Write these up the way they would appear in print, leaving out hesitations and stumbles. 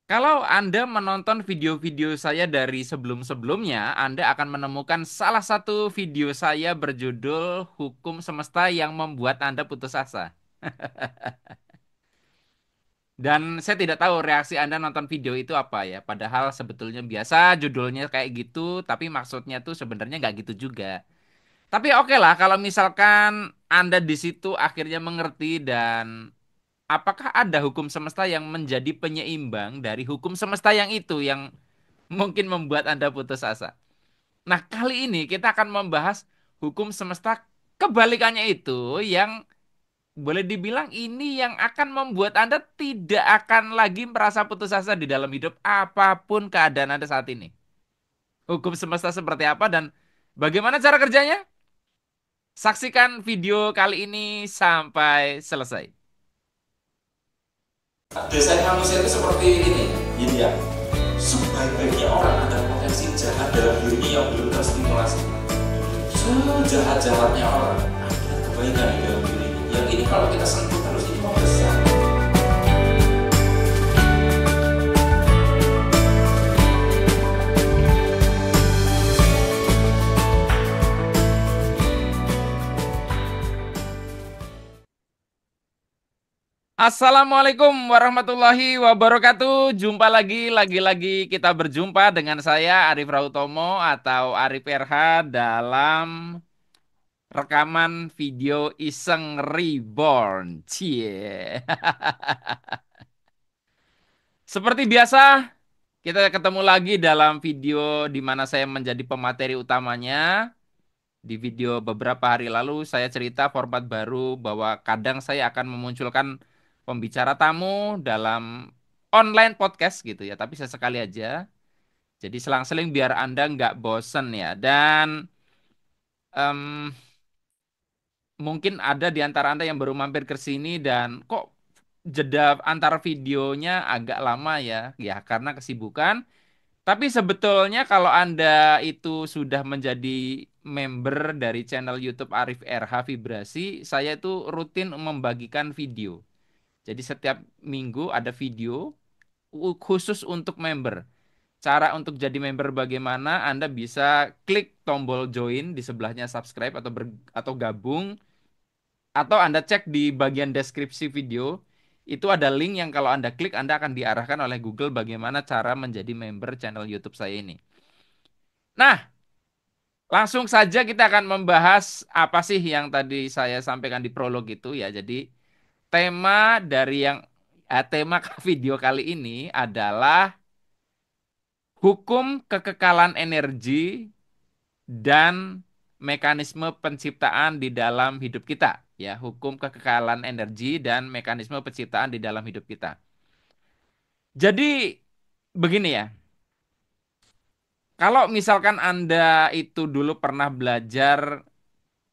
Kalau Anda menonton video-video saya dari sebelum-sebelumnya, Anda akan menemukan salah satu video saya berjudul Hukum Semesta yang Membuat Anda Putus Asa. Dan saya tidak tahu reaksi Anda nonton video itu apa ya. Padahal sebetulnya biasa judulnya kayak gitu, tapi maksudnya tuh sebenarnya nggak gitu juga. Tapi oke lah kalau misalkan Anda di situ akhirnya mengerti dan apakah ada hukum semesta yang menjadi penyeimbang dari hukum semesta yang itu yang mungkin membuat Anda putus asa. Nah, kali ini kita akan membahas hukum semesta kebalikannya itu yang boleh dibilang ini yang akan membuat Anda tidak akan lagi merasa putus asa di dalam hidup apapun keadaan Anda saat ini. Hukum semesta seperti apa dan bagaimana cara kerjanya? Saksikan video kali ini sampai selesai. Desain manusia itu seperti ini, gitu ya. Sebaik-baiknya orang ada potensi jahat dalam dirinya yang belum terstimulasi. Sejahat-jahatnya orang ada kebaikan di dalam dirinya. Yang ini kalau kita sentuh terus ini mau besar. Assalamualaikum warahmatullahi wabarakatuh. Jumpa lagi kita berjumpa dengan saya Arif Rautomo atau Arif RH dalam rekaman video Iseng Reborn. Cie. Seperti biasa, kita ketemu lagi dalam video di mana saya menjadi pemateri utamanya. Di video beberapa hari lalu saya cerita format baru bahwa kadang saya akan memunculkan pembicara tamu dalam online podcast gitu ya, tapi sesekali aja. Jadi selang-seling biar Anda nggak bosen ya. Dan em, mungkin ada di antara Anda yang baru mampir ke sini dan kok jeda antara videonya agak lama ya. Ya karena kesibukan. Tapi sebetulnya kalau Anda itu sudah menjadi member dari channel YouTube Arif RH Vibrasi, saya itu rutin membagikan video. Jadi setiap minggu ada video khusus untuk member. Cara untuk jadi member bagaimana? Anda bisa klik tombol join di sebelahnya subscribe atau gabung atau Anda cek di bagian deskripsi video. Itu ada link yang kalau Anda klik Anda akan diarahkan oleh Google bagaimana cara menjadi member channel YouTube saya ini. Nah, langsung saja kita akan membahas apa sih yang tadi saya sampaikan di prolog itu ya. Jadi tema dari tema video kali ini adalah hukum kekekalan energi dan mekanisme penciptaan di dalam hidup kita. Ya, hukum kekekalan energi dan mekanisme penciptaan di dalam hidup kita. Jadi begini ya, kalau misalkan Anda itu dulu pernah belajar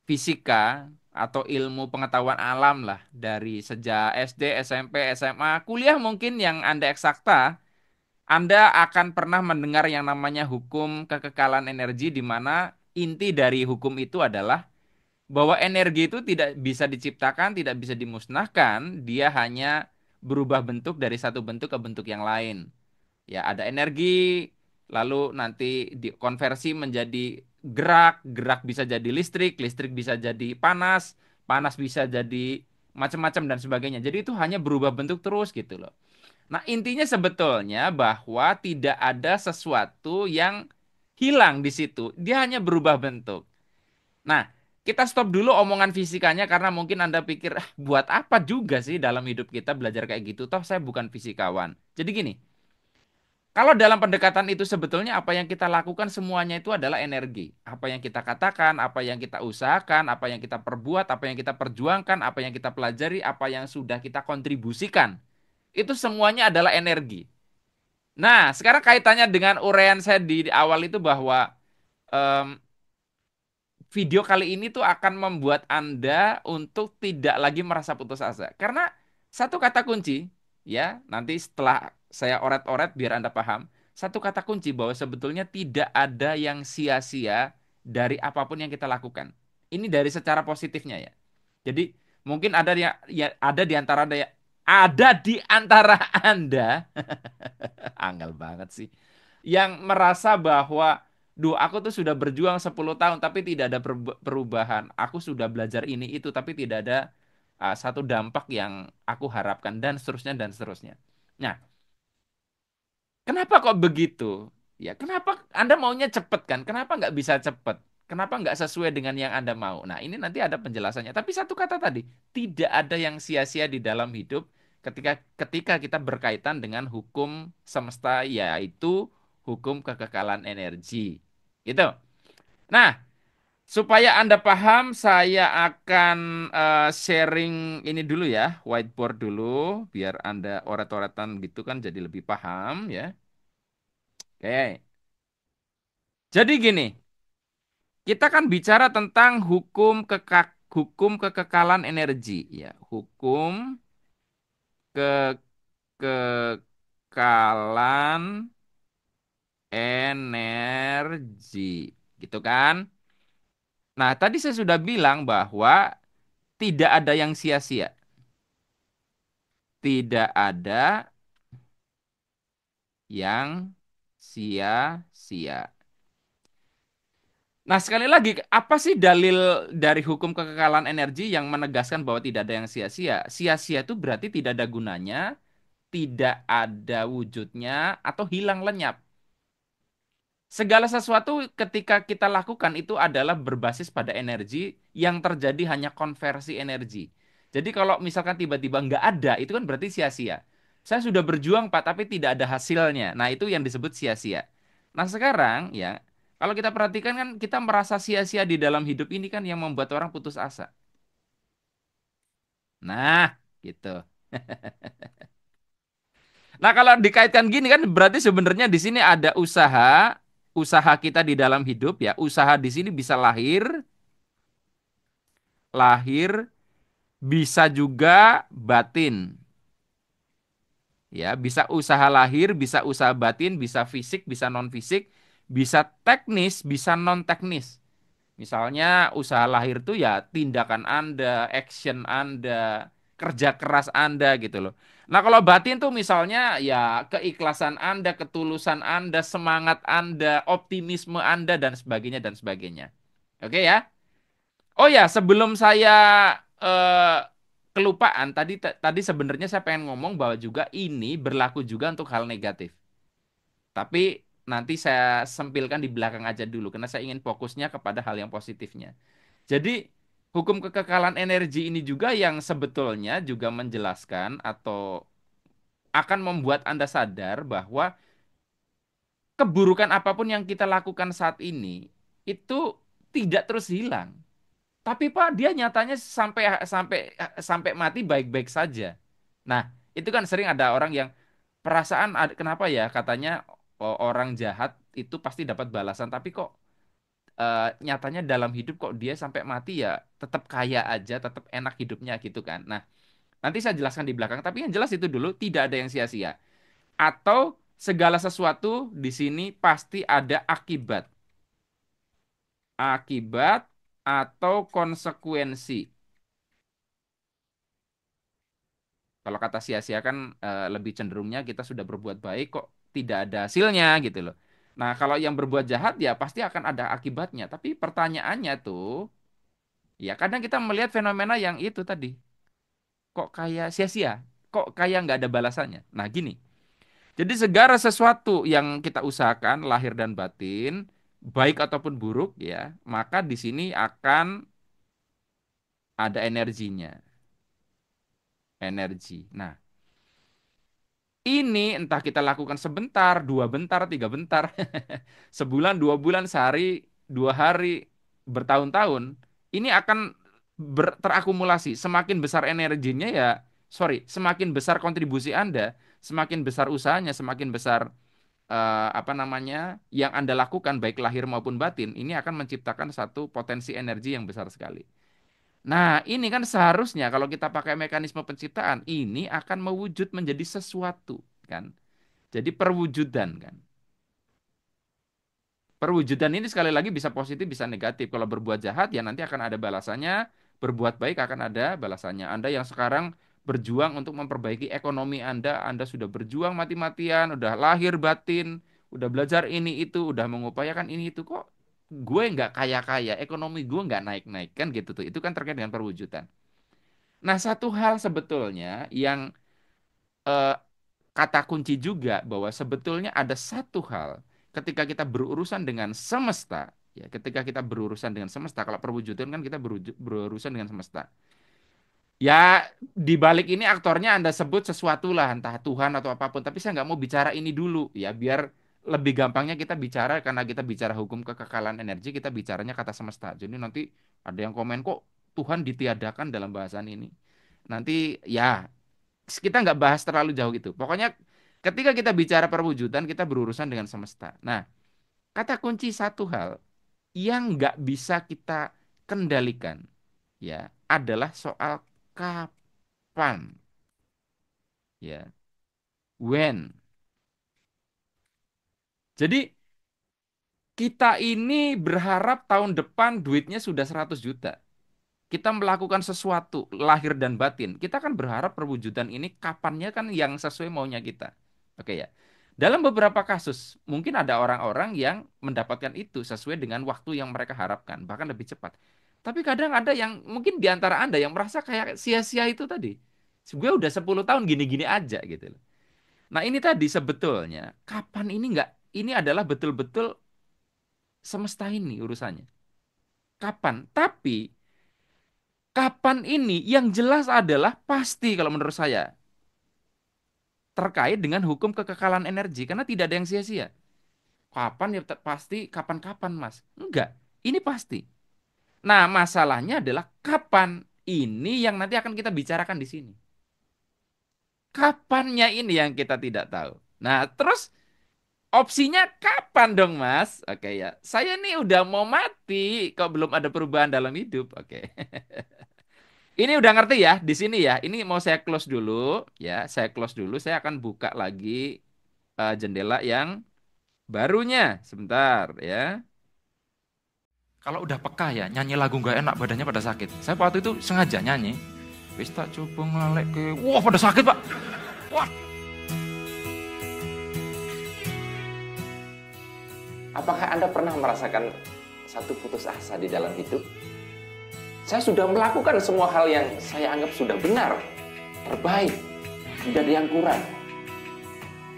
fisika atau ilmu pengetahuan alam lah dari sejak SD, SMP, SMA, kuliah mungkin yang Anda eksakta, Anda akan pernah mendengar yang namanya hukum kekekalan energi di mana inti dari hukum itu adalah bahwa energi itu tidak bisa diciptakan, tidak bisa dimusnahkan, dia hanya berubah bentuk dari satu bentuk ke bentuk yang lain. Ya, ada energi, lalu nanti dikonversi menjadi gerak, gerak bisa jadi listrik, listrik bisa jadi panas, panas bisa jadi macam-macam dan sebagainya. Jadi itu hanya berubah bentuk terus gitu loh. Nah, intinya sebetulnya bahwa tidak ada sesuatu yang hilang di situ. Dia hanya berubah bentuk. Nah, kita stop dulu omongan fisikanya karena mungkin Anda pikir, ah, buat apa juga sih dalam hidup kita belajar kayak gitu? Toh saya bukan fisikawan. Jadi gini, kalau dalam pendekatan itu sebetulnya apa yang kita lakukan semuanya itu adalah energi. Apa yang kita katakan, apa yang kita usahakan, apa yang kita perbuat, apa yang kita perjuangkan, apa yang kita pelajari, apa yang sudah kita kontribusikan. Itu semuanya adalah energi. Nah, sekarang kaitannya dengan uraian saya di awal itu bahwa em, video kali ini tuh akan membuat Anda untuk tidak lagi merasa putus asa. Karena satu kata kunci, ya, nanti setelah saya oret-oret biar Anda paham, satu kata kunci bahwa sebetulnya tidak ada yang sia-sia dari apapun yang kita lakukan. Ini dari secara positifnya ya. Jadi mungkin ada yang ya, ada di antara ada di antara Anda, angel banget sih, yang merasa bahwa, duh aku tuh sudah berjuang 10 tahun tapi tidak ada perubahan. Aku sudah belajar ini itu tapi tidak ada satu dampak yang aku harapkan dan seterusnya dan seterusnya. Nah, kenapa kok begitu? Ya, kenapa Anda maunya cepet kan? Kenapa nggak bisa cepet? Kenapa nggak sesuai dengan yang Anda mau? Nah, ini nanti ada penjelasannya. Tapi satu kata tadi, tidak ada yang sia-sia di dalam hidup ketika ketika kita berkaitan dengan hukum semesta, yaitu hukum kekekalan energi. Gitu. Nah, supaya Anda paham, saya akan sharing ini dulu ya, whiteboard dulu, biar Anda oret-oretan gitu kan jadi lebih paham ya. Oke. Jadi gini, kita kan bicara tentang hukum kekekalan energi ya, hukum kekekalan energi, gitu kan? Nah, tadi saya sudah bilang bahwa tidak ada yang sia-sia, tidak ada yang sia-sia. Nah, sekali lagi, apa sih dalil dari hukum kekekalan energi yang menegaskan bahwa tidak ada yang sia-sia? Sia-sia itu berarti tidak ada gunanya, tidak ada wujudnya, atau hilang lenyap. Segala sesuatu ketika kita lakukan itu adalah berbasis pada energi yang terjadi hanya konversi energi. Jadi kalau misalkan tiba-tiba nggak ada, itu kan berarti sia-sia. Saya sudah berjuang Pak, tapi tidak ada hasilnya. Nah itu yang disebut sia-sia. Nah sekarang ya, kalau kita perhatikan kan kita merasa sia-sia di dalam hidup ini kan yang membuat orang putus asa. Nah gitu. Nah kalau dikaitkan gini kan berarti sebenarnya di sini ada usaha, usaha kita di dalam hidup ya. Usaha di sini bisa lahir, lahir, bisa juga batin. Ya, bisa usaha lahir, bisa usaha batin, bisa fisik, bisa non fisik, bisa teknis, bisa non teknis. Misalnya usaha lahir tuh ya tindakan Anda, action Anda, kerja keras Anda gitu loh. Nah, kalau batin tuh misalnya ya keikhlasan Anda, ketulusan Anda, semangat Anda, optimisme Anda dan sebagainya dan sebagainya. Oke ya? Oh ya, sebelum saya eh, kelupaan tadi sebenarnya saya pengen ngomong bahwa juga ini berlaku juga untuk hal negatif. Tapi nanti saya sempilkan di belakang aja dulu karena saya ingin fokusnya kepada hal yang positifnya. Jadi hukum kekekalan energi ini juga yang sebetulnya juga menjelaskan atau akan membuat Anda sadar bahwa keburukan apapun yang kita lakukan saat ini itu tidak terus hilang. Tapi Pak, dia nyatanya sampai sampai sampai mati baik-baik saja. Nah, itu kan sering ada orang yang perasaan kenapa ya katanya orang jahat itu pasti dapat balasan, tapi kok nyatanya dalam hidup kok dia sampai mati ya tetap kaya aja, tetap enak hidupnya gitu kan. Nah, nanti saya jelaskan di belakang, tapi yang jelas itu dulu tidak ada yang sia-sia. Atau segala sesuatu di sini pasti ada akibat. Akibat atau konsekuensi. Kalau kata sia-sia kan lebih cenderungnya kita sudah berbuat baik kok tidak ada hasilnya gitu loh. Nah, kalau yang berbuat jahat ya pasti akan ada akibatnya. Tapi pertanyaannya tuh, ya kadang kita melihat fenomena yang itu tadi. Kok kayak sia-sia? Kok kayak nggak ada balasannya? Nah, gini. Jadi segala sesuatu yang kita usahakan, lahir dan batin, baik ataupun buruk ya, maka di sini akan ada energinya. Energi. Nah, ini entah kita lakukan sebentar, dua bentar, tiga bentar, sebulan, 2 bulan, sehari, 2 hari, bertahun-tahun, ini akan terakumulasi. Semakin besar energinya ya, sorry, semakin besar kontribusi Anda, semakin besar usahanya, semakin besar apa namanya yang Anda lakukan baik lahir maupun batin, ini akan menciptakan satu potensi energi yang besar sekali. Nah, ini kan seharusnya kalau kita pakai mekanisme penciptaan, ini akan mewujud menjadi sesuatu, kan? Jadi perwujudan kan. Perwujudan ini sekali lagi bisa positif, bisa negatif. Kalau berbuat jahat ya nanti akan ada balasannya, berbuat baik akan ada balasannya. Anda yang sekarang berjuang untuk memperbaiki ekonomi Anda sudah berjuang mati-matian, udah lahir batin, udah belajar ini itu, udah mengupayakan ini itu, kok gue nggak kaya-kaya, ekonomi gue nggak naik-naik kan gitu tuh. Itu kan terkait dengan perwujudan. Nah, satu hal sebetulnya yang eh, kata kunci juga bahwa sebetulnya ada satu hal ketika kita berurusan dengan semesta, ya, ketika kita berurusan dengan semesta, kalau perwujudan kan kita berurusan dengan semesta. Ya, di balik ini aktornya Anda sebut sesuatu lah, entah Tuhan atau apapun. Tapi saya nggak mau bicara ini dulu, ya, biar lebih gampangnya kita bicara, karena kita bicara hukum kekekalan energi, kita bicaranya kata semesta. Jadi nanti ada yang komen, kok Tuhan ditiadakan dalam bahasan ini. Nanti ya kita nggak bahas terlalu jauh itu. Pokoknya ketika kita bicara perwujudan, kita berurusan dengan semesta. Nah, kata kunci satu hal yang nggak bisa kita kendalikan, ya, adalah soal kapan, ya, when. Jadi kita ini berharap tahun depan duitnya sudah 100 juta. Kita melakukan sesuatu lahir dan batin. Kita kan berharap perwujudan ini kapannya kan yang sesuai maunya kita. Oke ya. Dalam beberapa kasus mungkin ada orang-orang yang mendapatkan itu sesuai dengan waktu yang mereka harapkan, bahkan lebih cepat. Tapi kadang ada yang mungkin di antara Anda yang merasa kayak sia-sia itu tadi. Gue udah 10 tahun gini-gini aja gitu loh. Nah, ini tadi sebetulnya kapan ini enggak, ini adalah betul-betul semesta ini urusannya. Kapan? Tapi kapan ini yang jelas adalah pasti kalau menurut saya terkait dengan hukum kekekalan energi karena tidak ada yang sia-sia. Kapan ya pasti kapan-kapan Mas? Enggak, ini pasti. Nah, masalahnya adalah kapan ini yang nanti akan kita bicarakan di sini. Kapannya ini yang kita tidak tahu. Nah, terus opsinya kapan dong, Mas? Oke ya. Saya nih udah mau mati kok belum ada perubahan dalam hidup. Oke. Ini udah ngerti ya di sini ya. Ini mau saya close dulu ya. Saya close dulu. Saya akan buka lagi jendela yang barunya. Sebentar ya. Kalau udah peka ya, nyanyi lagu nggak enak badannya pada sakit. Saya waktu itu sengaja nyanyi. Wis tak coba ngelalek ke. Wah, pada sakit, Pak. Wah. Apakah Anda pernah merasakan satu putus asa di dalam hidup? Saya sudah melakukan semua hal yang saya anggap sudah benar, terbaik, tidak ada yang kurang.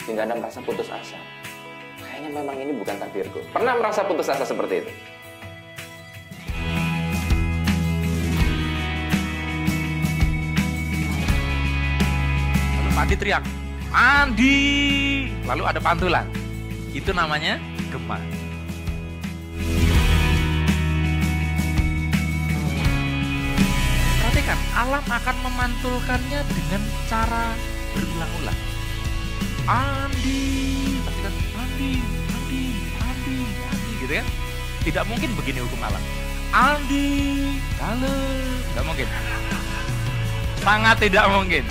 Sehingga Anda merasa putus asa. Kayaknya memang ini bukan takdirku. Pernah merasa putus asa seperti itu? Lalu Pak Andi teriak, Andi. Lalu ada pantulan. Itu namanya gema. Perhatikan, alam akan memantulkannya dengan cara berulang-ulang. Andi, tapi kan Andi, Andi, Andi, Andi, gitu kan? Tidak mungkin begini hukum alam. Andi, halo, nggak mungkin. Sangat tidak mungkin.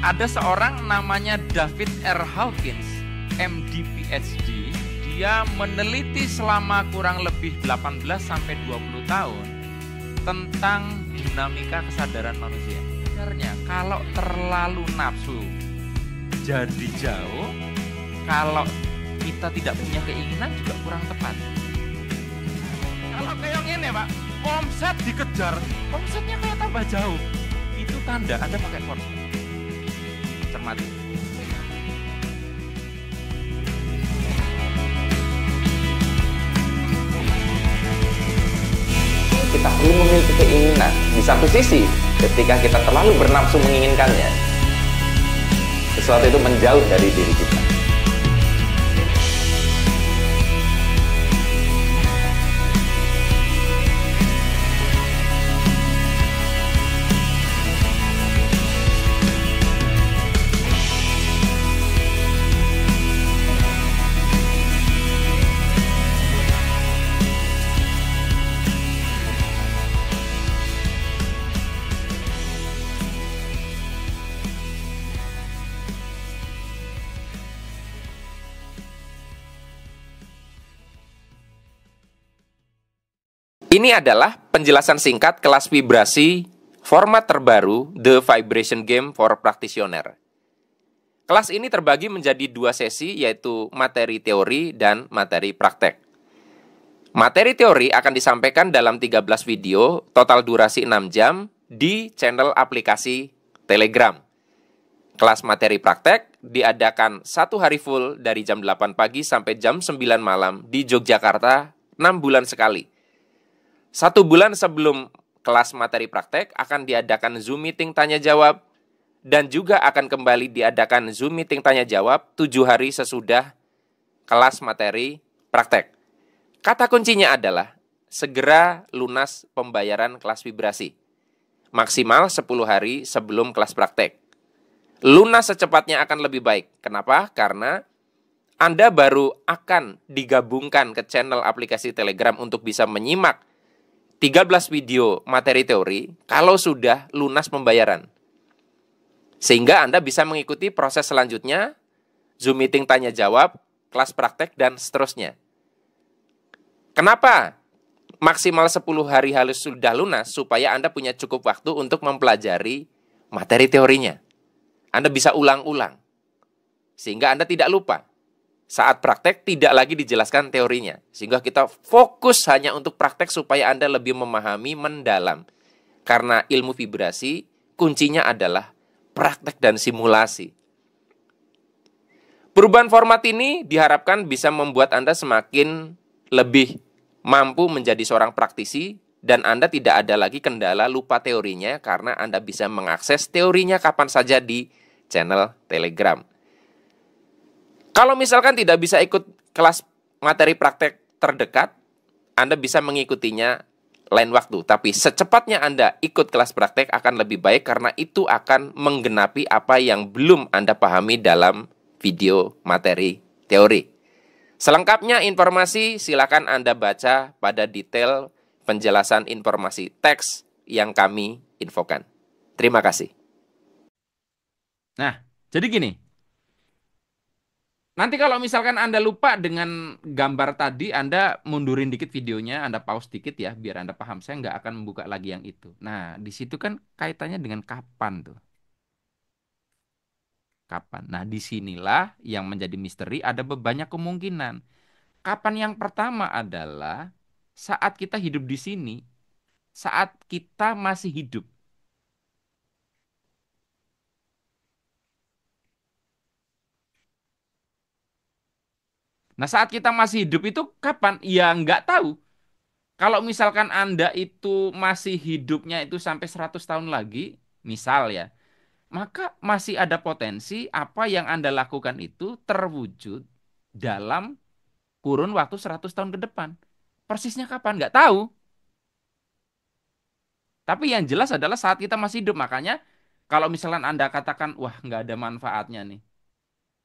Ada seorang namanya David R. Hawkins, MD PhD. Dia meneliti selama kurang lebih 18 sampai 20 tahun tentang dinamika kesadaran manusia. Sebenarnya kalau terlalu nafsu jadi jauh, kalau kita tidak punya keinginan juga kurang tepat. Kalau kayak gini Pak, omset dikejar, omsetnya kayak tambah jauh. Itu tanda Anda pakai korset. Cermati. Kita perlu memiliki keinginan. Di satu sisi, ketika kita terlalu bernafsu menginginkannya, sesuatu itu menjauh dari diri kita. Ini adalah penjelasan singkat kelas vibrasi format terbaru The Vibration Game for Practitioner. Kelas ini terbagi menjadi 2 sesi, yaitu materi teori dan materi praktek. Materi teori akan disampaikan dalam 13 video, total durasi 6 jam, di channel aplikasi Telegram. Kelas materi praktek diadakan 1 hari full dari jam 8 pagi sampai jam 9 malam di Yogyakarta 6 bulan sekali. 1 bulan sebelum kelas materi praktek akan diadakan Zoom meeting tanya-jawab, dan juga akan kembali diadakan Zoom meeting tanya-jawab 7 hari sesudah kelas materi praktek. Kata kuncinya adalah segera lunas pembayaran kelas vibrasi. Maksimal 10 hari sebelum kelas praktek. Lunas secepatnya akan lebih baik. Kenapa? Karena Anda baru akan digabungkan ke channel aplikasi Telegram untuk bisa menyimak 13 video materi teori kalau sudah lunas pembayaran. Sehingga Anda bisa mengikuti proses selanjutnya, Zoom meeting tanya-jawab, kelas praktek, dan seterusnya. Kenapa maksimal 10 hari halus sudah lunas? Supaya Anda punya cukup waktu untuk mempelajari materi teorinya. Anda bisa ulang-ulang. Sehingga Anda tidak lupa. Saat praktek tidak lagi dijelaskan teorinya. Sehingga kita fokus hanya untuk praktek supaya Anda lebih memahami mendalam. Karena ilmu vibrasi kuncinya adalah praktek dan simulasi. Perubahan format ini diharapkan bisa membuat Anda semakin lebih mampu menjadi seorang praktisi dan Anda tidak ada lagi kendala lupa teorinya karena Anda bisa mengakses teorinya kapan saja di channel Telegram. Kalau misalkan tidak bisa ikut kelas materi praktek terdekat, Anda bisa mengikutinya lain waktu. Tapi secepatnya Anda ikut kelas praktek akan lebih baik karena itu akan menggenapi apa yang belum Anda pahami dalam video materi teori. Selengkapnya informasi silakan Anda baca pada detail penjelasan informasi teks yang kami infokan. Terima kasih. Nah, jadi gini. Nanti kalau misalkan Anda lupa dengan gambar tadi, Anda mundurin dikit videonya, Anda pause dikit ya, biar Anda paham. Saya nggak akan membuka lagi yang itu. Nah, di situ kan kaitannya dengan kapan tuh. Kapan? Nah, disinilah yang menjadi misteri, ada banyak kemungkinan. Kapan yang pertama adalah saat kita hidup di sini, saat kita masih hidup. Nah, saat kita masih hidup itu kapan? Ya nggak tahu. Kalau misalkan Anda itu masih hidupnya itu sampai 100 tahun lagi, misal ya, maka masih ada potensi apa yang Anda lakukan itu terwujud dalam kurun waktu 100 tahun ke depan. Persisnya kapan? Nggak tahu. Tapi yang jelas adalah saat kita masih hidup. Makanya kalau misalkan Anda katakan, wah nggak ada manfaatnya nih.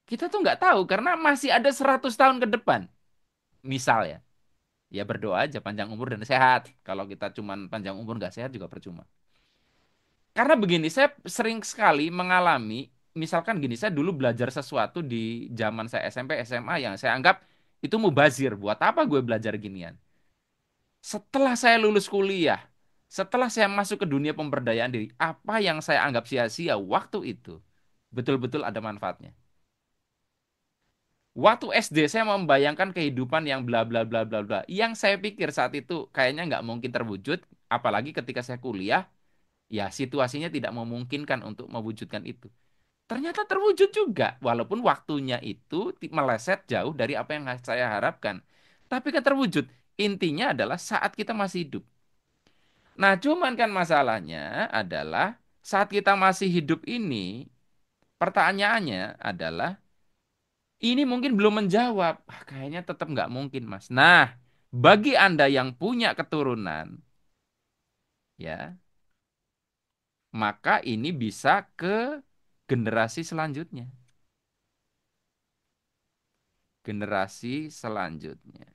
Kita tuh nggak tahu karena masih ada 100 tahun ke depan. Misal ya. Ya berdoa aja panjang umur dan sehat. Kalau kita cuman panjang umur nggak sehat juga percuma. Karena begini, saya sering sekali mengalami, misalkan gini, saya dulu belajar sesuatu di zaman saya SMP, SMA yang saya anggap itu mubazir. Buat apa gue belajar ginian? Setelah saya lulus kuliah, setelah saya masuk ke dunia pemberdayaan diri, apa yang saya anggap sia-sia waktu itu, betul-betul ada manfaatnya. Waktu SD saya membayangkan kehidupan yang bla bla bla bla bla. Yang saya pikir saat itu kayaknya nggak mungkin terwujud, apalagi ketika saya kuliah, ya situasinya tidak memungkinkan untuk mewujudkan itu. Ternyata terwujud juga, walaupun waktunya itu meleset jauh dari apa yang saya harapkan. Tapi kan terwujud. Intinya adalah saat kita masih hidup. Nah, cuman kan masalahnya adalah saat kita masih hidup ini, pertanyaannya adalah ini mungkin belum menjawab. Ah, kayaknya tetap nggak mungkin, Mas. Nah, bagi Anda yang punya keturunan, ya, maka ini bisa ke generasi selanjutnya. Generasi selanjutnya.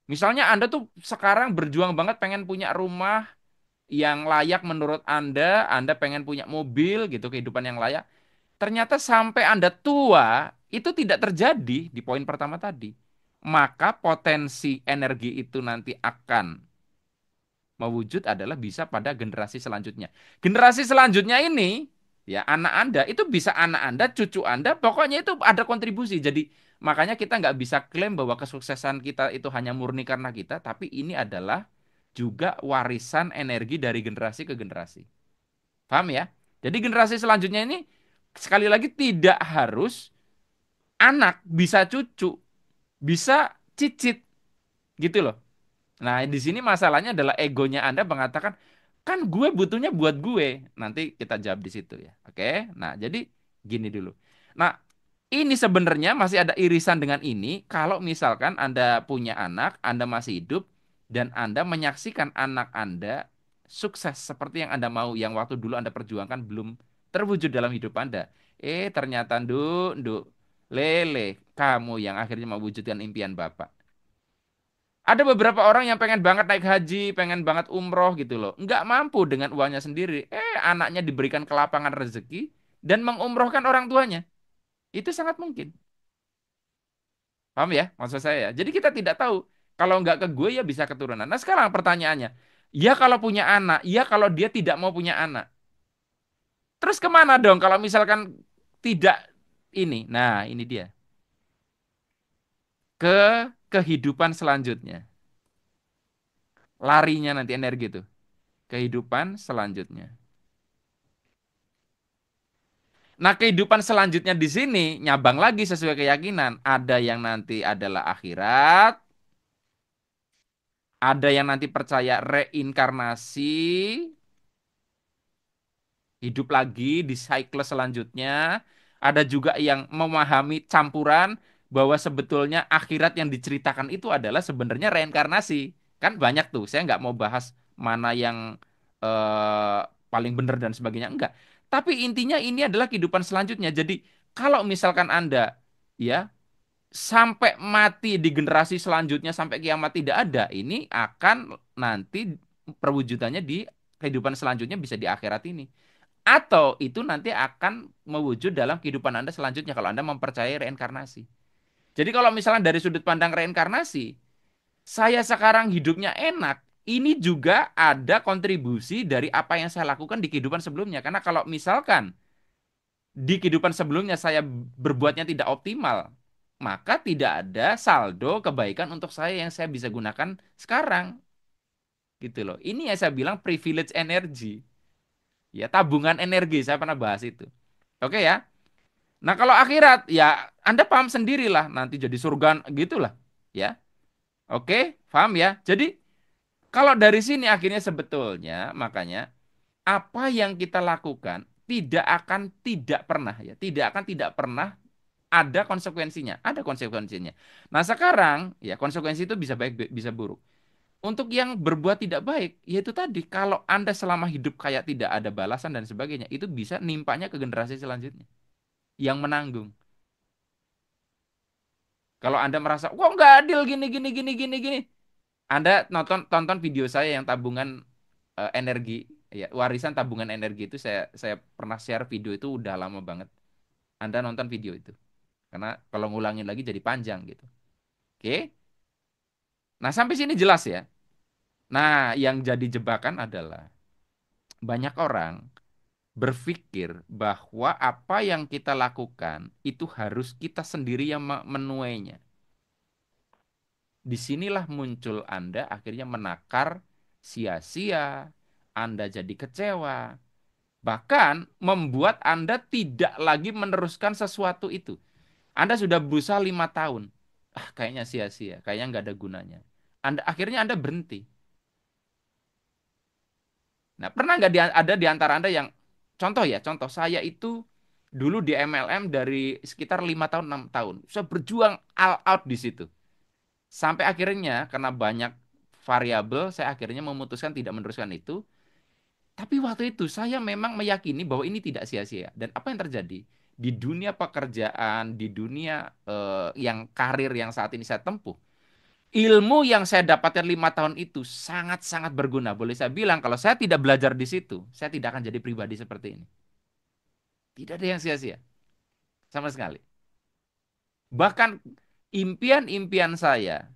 Misalnya Anda tuh sekarang berjuang banget pengen punya rumah yang layak menurut Anda pengen punya mobil gitu, kehidupan yang layak. Ternyata sampai Anda tua, itu tidak terjadi di poin pertama tadi. maka potensi energi itu nanti akan mewujud adalah bisa pada generasi selanjutnya. Generasi selanjutnya ini, ya anak Anda, itu bisa anak Anda, cucu Anda, pokoknya itu ada kontribusi. Jadi makanya kita nggak bisa klaim bahwa kesuksesan kita itu hanya murni karena kita, tapi ini adalah juga warisan energi dari generasi ke generasi. Paham ya? Jadi generasi selanjutnya ini sekali lagi tidak harus anak, bisa cucu, bisa cicit gitu loh. Nah, di sini masalahnya adalah egonya Anda mengatakan, kan gue butuhnya buat gue. Nanti kita jawab di situ ya. Oke? Nah, jadi gini dulu. Nah, ini sebenarnya masih ada irisan dengan ini kalau misalkan Anda punya anak, Anda masih hidup, dan Anda menyaksikan anak Anda sukses seperti yang Anda mau, yang waktu dulu Anda perjuangkan belum terwujud dalam hidup Anda. Ternyata, nduk, lele, kamu yang akhirnya mewujudkan impian Bapak. Ada beberapa orang yang pengen banget naik haji, pengen banget umroh gitu loh. Nggak mampu dengan uangnya sendiri. Anaknya diberikan kelapangan rezeki dan mengumrohkan orang tuanya. Itu sangat mungkin. Paham ya maksud saya? Jadi kita tidak tahu. Kalau nggak ke gue ya bisa keturunan. Nah sekarang pertanyaannya. Ya kalau punya anak, ya kalau dia tidak mau punya anak. Terus kemana dong kalau misalkan tidak ini? Nah ini dia. Ke kehidupan selanjutnya. Larinya nanti energi itu. Kehidupan selanjutnya. Nah, kehidupan selanjutnya di sini nyabang lagi sesuai keyakinan. Ada yang nanti adalah akhirat, ada yang nanti percaya reinkarnasi, hidup lagi di siklus selanjutnya. Ada juga yang memahami campuran bahwa sebetulnya akhirat yang diceritakan itu adalah sebenarnya reinkarnasi. Kan banyak tuh, saya nggak mau bahas mana yang eh, paling benar dan sebagainya, enggak. Tapi intinya ini adalah kehidupan selanjutnya. Jadi kalau misalkan Anda ya sampai mati di generasi selanjutnya sampai kiamat tidak ada, ini akan nanti perwujudannya di kehidupan selanjutnya bisa di akhirat ini. Atau itu nanti akan mewujud dalam kehidupan Anda selanjutnya kalau Anda mempercayai reinkarnasi. Jadi kalau misalnya dari sudut pandang reinkarnasi, saya sekarang hidupnya enak, ini juga ada kontribusi dari apa yang saya lakukan di kehidupan sebelumnya. Karena kalau misalkan di kehidupan sebelumnya saya berbuatnya tidak optimal, maka tidak ada saldo kebaikan untuk saya yang saya bisa gunakan sekarang. Gitu loh. Ini yang saya bilang privilege energy. Ya, tabungan energi, saya pernah bahas itu. Oke ya. Nah, kalau akhirat, ya Anda paham sendirilah, nanti jadi surga gitulah. Ya, oke, paham ya. Jadi, kalau dari sini akhirnya sebetulnya, makanya, apa yang kita lakukan tidak akan tidak pernah, ya. Tidak akan tidak pernah ada konsekuensinya. Ada konsekuensinya. Nah, sekarang, ya konsekuensi itu bisa baik, bisa buruk. Untuk yang berbuat tidak baik, yaitu tadi, kalau Anda selama hidup kayak tidak ada balasan dan sebagainya, itu bisa nimpanya ke generasi selanjutnya yang menanggung. Kalau Anda merasa, wah nggak adil gini, gini, gini, gini, gini. Anda tonton video saya yang tabungan energi, ya, warisan tabungan energi itu saya pernah share video itu udah lama banget. Anda nonton video itu. Karena kalau ngulangin lagi jadi panjang gitu. Oke? Nah, sampai sini jelas ya. Nah, yang jadi jebakan adalah banyak orang berpikir bahwa apa yang kita lakukan itu harus kita sendiri yang menuainya. Disinilah muncul Anda akhirnya menakar sia-sia, Anda jadi kecewa, bahkan membuat Anda tidak lagi meneruskan sesuatu itu. Anda sudah berusaha 5 tahun, kayaknya sia-sia, kayaknya nggak ada gunanya. Akhirnya Anda berhenti. Nah, pernah nggak ada di antara Anda yang, contoh ya, contoh saya itu dulu di MLM dari sekitar 5 tahun, 6 tahun, saya berjuang all out di situ. Sampai akhirnya karena banyak variabel, saya akhirnya memutuskan tidak meneruskan itu. Tapi waktu itu saya memang meyakini bahwa ini tidak sia-sia. Dan apa yang terjadi? Di dunia pekerjaan, di dunia yang karir yang saat ini saya tempuh, ilmu yang saya dapatkan 5 tahun itu sangat-sangat berguna. Boleh saya bilang, kalau saya tidak belajar di situ, saya tidak akan jadi pribadi seperti ini. Tidak ada yang sia-sia, sama sekali. Bahkan impian-impian saya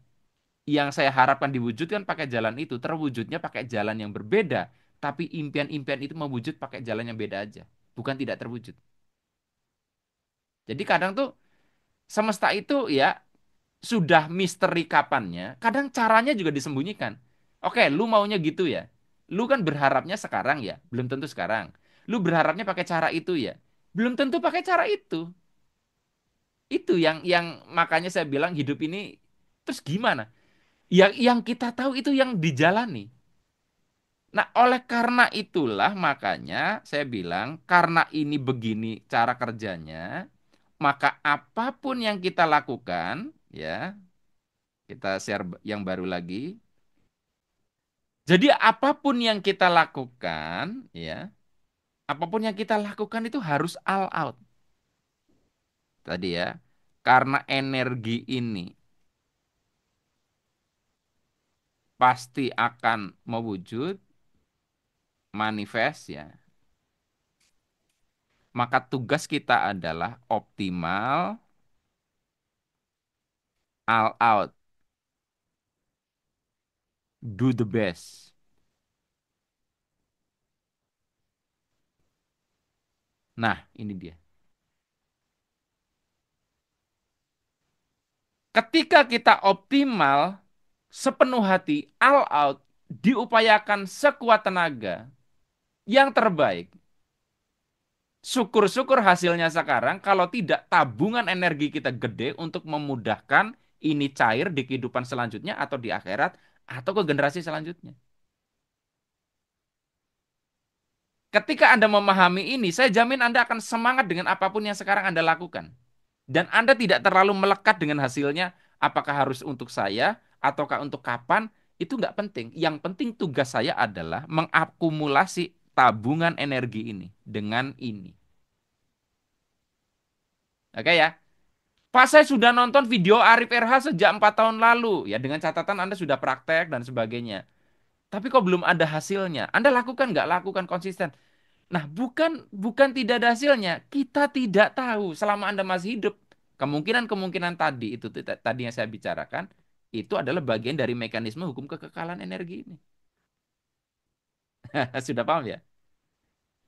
yang saya harapkan diwujudkan pakai jalan itu terwujudnya pakai jalan yang berbeda, tapi impian-impian itu mewujud pakai jalan yang beda aja, bukan tidak terwujud. Jadi kadang tuh semesta itu ya sudah misteri kapannya, kadang caranya juga disembunyikan. Oke, lu maunya gitu ya. Lu kan berharapnya sekarang ya, belum tentu sekarang. Lu berharapnya pakai cara itu ya, belum tentu pakai cara itu. Itu yang makanya saya bilang hidup ini terus gimana? Yang kita tahu itu yang dijalani. Nah, oleh karena itulah makanya saya bilang karena ini begini cara kerjanya, maka apapun yang kita lakukan, ya, kita share yang baru lagi. Jadi apapun yang kita lakukan, ya, apapun yang kita lakukan itu harus all out. Tadi ya, karena energi ini pasti akan mewujud, manifest ya. Maka tugas kita adalah optimal, all out, do the best. Nah, ini dia. Ketika kita optimal, sepenuh hati, all out, diupayakan sekuat tenaga, yang terbaik. Syukur-syukur hasilnya sekarang, kalau tidak tabungan energi kita gede untuk memudahkan ini cair di kehidupan selanjutnya atau di akhirat atau ke generasi selanjutnya. Ketika Anda memahami ini, saya jamin Anda akan semangat dengan apapun yang sekarang Anda lakukan. Dan Anda tidak terlalu melekat dengan hasilnya, apakah harus untuk saya, ataukah untuk kapan, itu nggak penting. Yang penting tugas saya adalah mengakumulasi tabungan energi ini dengan ini. Oke ya? Pak, saya sudah nonton video Arif RH sejak 4 tahun lalu. Ya, dengan catatan Anda sudah praktek dan sebagainya. Tapi kok belum ada hasilnya? Anda lakukan nggak lakukan konsisten? Nah, bukan tidak ada hasilnya. Kita tidak tahu selama Anda masih hidup. Kemungkinan-kemungkinan tadi itu tadi yang saya bicarakan itu adalah bagian dari mekanisme hukum kekekalan energi ini. Sudah paham ya?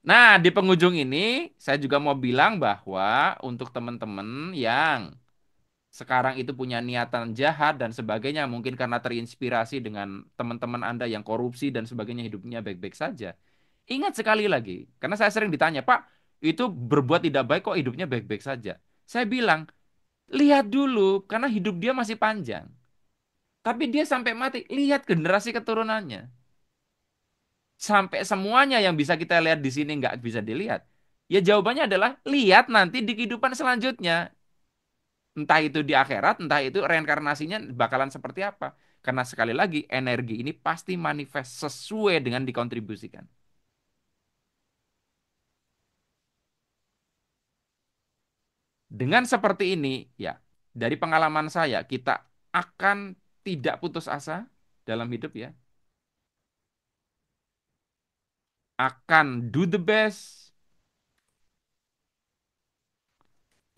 Nah, di penghujung ini saya juga mau bilang bahwa untuk teman-teman yang sekarang itu punya niatan jahat dan sebagainya, mungkin karena terinspirasi dengan teman-teman Anda yang korupsi dan sebagainya hidupnya baik-baik saja. Ingat sekali lagi, karena saya sering ditanya, Pak, itu berbuat tidak baik kok hidupnya baik-baik saja. Saya bilang, lihat dulu, karena hidup dia masih panjang. Tapi dia sampai mati, lihat generasi keturunannya. Sampai semuanya yang bisa kita lihat di sini nggak bisa dilihat. Ya jawabannya adalah, lihat nanti di kehidupan selanjutnya. Entah itu di akhirat, entah itu reinkarnasinya bakalan seperti apa. Karena sekali lagi, energi ini pasti manifest sesuai dengan dikontribusikan. Dengan seperti ini, ya, dari pengalaman saya, kita akan tidak putus asa dalam hidup ya. Akan do the best,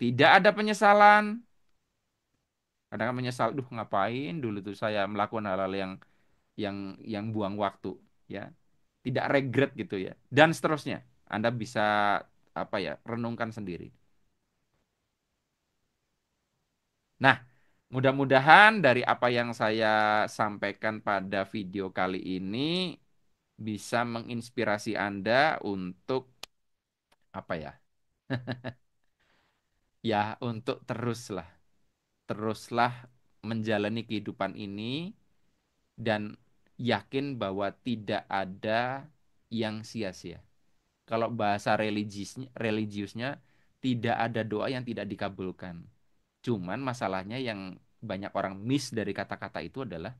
tidak ada penyesalan. Kadang-kadang menyesal, duh ngapain dulu tuh saya melakukan hal-hal yang yang buang waktu, ya. Tidak regret gitu ya. Dan seterusnya. Anda bisa apa ya, renungkan sendiri. Nah, mudah-mudahan dari apa yang saya sampaikan pada video kali ini bisa menginspirasi Anda untuk apa ya? Ya, untuk teruslah menjalani kehidupan ini dan yakin bahwa tidak ada yang sia-sia. Kalau bahasa religiusnya tidak ada doa yang tidak dikabulkan. Cuman masalahnya yang banyak orang miss dari kata-kata itu adalah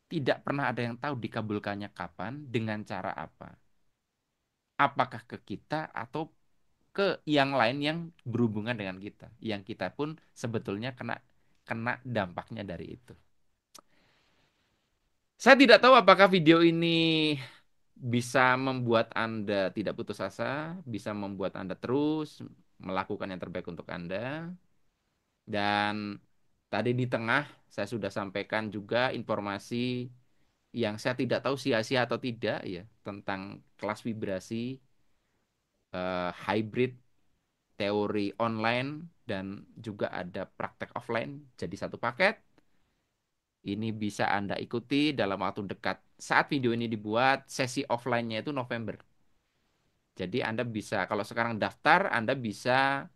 tidak pernah ada yang tahu dikabulkannya kapan, dengan cara apa. Apakah ke kita atau ke yang lain yang berhubungan dengan kita. Yang kita pun sebetulnya kena kena dampaknya dari itu. Saya tidak tahu apakah video ini bisa membuat Anda tidak putus asa, bisa membuat Anda terus melakukan yang terbaik untuk Anda. Dan Tadi di tengah saya sudah sampaikan juga informasi yang saya tidak tahu sia-sia atau tidak ya tentang kelas vibrasi hybrid, teori online dan juga ada praktek offline jadi satu paket. Ini bisa Anda ikuti dalam waktu dekat. Saat video ini dibuat, sesi offline-nya itu November. Jadi Anda bisa, kalau sekarang daftar, Anda bisa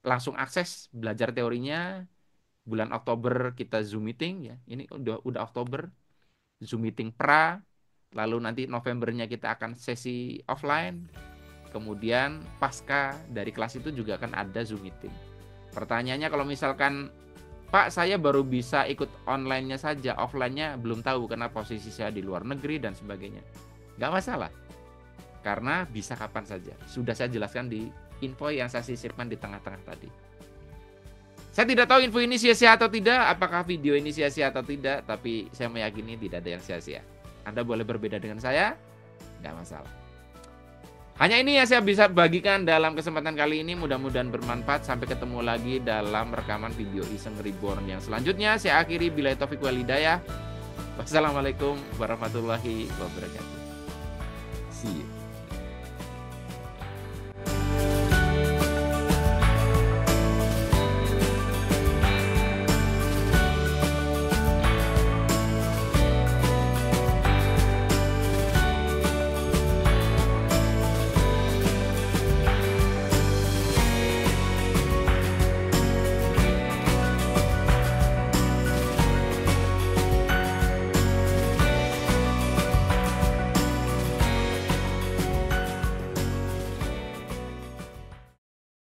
langsung akses belajar teorinya. Bulan Oktober kita Zoom meeting ya. Ini udah Oktober, Zoom meeting pra. Lalu nanti Novembernya kita akan sesi offline. Kemudian pasca dari kelas itu juga akan ada Zoom meeting. Pertanyaannya kalau misalkan Pak, saya baru bisa ikut online-nya saja, offline-nya belum tahu karena posisi saya di luar negeri dan sebagainya. Nggak masalah, karena bisa kapan saja. Sudah saya jelaskan di info yang saya sisipkan di tengah-tengah tadi. Saya tidak tahu info ini sia-sia atau tidak, apakah video ini sia-sia atau tidak, tapi saya meyakini tidak ada yang sia-sia. Anda boleh berbeda dengan saya, nggak masalah. Hanya ini yang saya bisa bagikan dalam kesempatan kali ini. Mudah-mudahan bermanfaat. Sampai ketemu lagi dalam rekaman video Iseng Reborn yang selanjutnya. Saya akhiri billahi taufik wal hidayah. Wassalamualaikum warahmatullahi wabarakatuh. See you.